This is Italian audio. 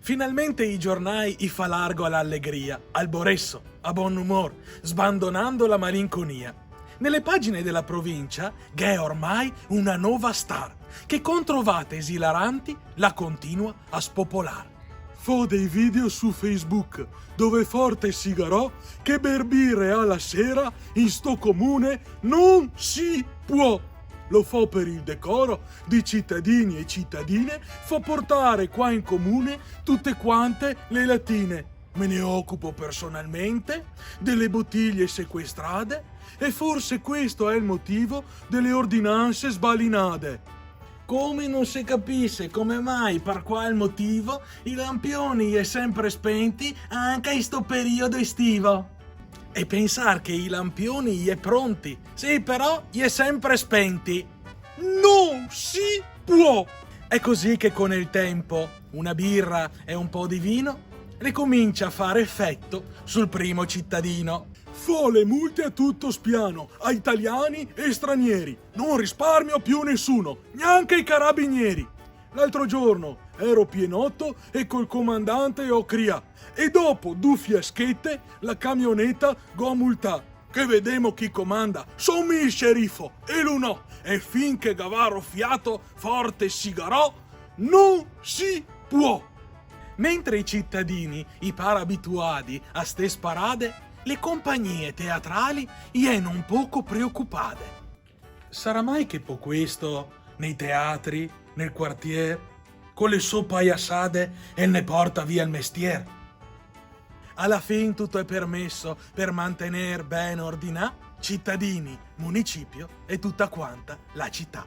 Finalmente i giornai i fa largo all'allegria, al boresso, a buon umor, sbandonando la malinconia. Nelle pagine della provincia gh'è ormai una nuova star, che con trovate esilaranti la continua a spopolare. Fa dei video su Facebook, dove forte sigarò che berbire alla sera in sto comune non si può. Lo fa per il decoro di cittadini e cittadine, fa portare qua in comune tutte quante le latine. Me ne occupo personalmente delle bottiglie sequestrate e forse questo è il motivo delle ordinanze sbalinate. Come non si capisce come mai, per qual motivo, i lampioni è sempre spenti anche in sto periodo estivo. E pensar che i lampioni è pronti, sì però è sempre spenti. Non si può! È così che con il tempo una birra e un po' di vino ricomincia a fare effetto sul primo cittadino. Fa le multe a tutto spiano, a italiani e stranieri. Non risparmio più nessuno, neanche i carabinieri. L'altro giorno ero pienotto e col comandante ho cria. E dopo due fiaschette la camionetta go a multà. Che vedemo chi comanda, son il sceriffo e lui no. E finché gavaro fiato forte sigarò, non si può. Mentre i cittadini, i par abituati a ste sparade, le compagnie teatrali ieno un poco preoccupate. Sarà mai che po' questo nei teatri, nel quartier, con le sue paiassade e ne porta via il mestiere? Alla fin tutto è permesso per mantenere ben ordinà cittadini, municipio e tutta quanta la città.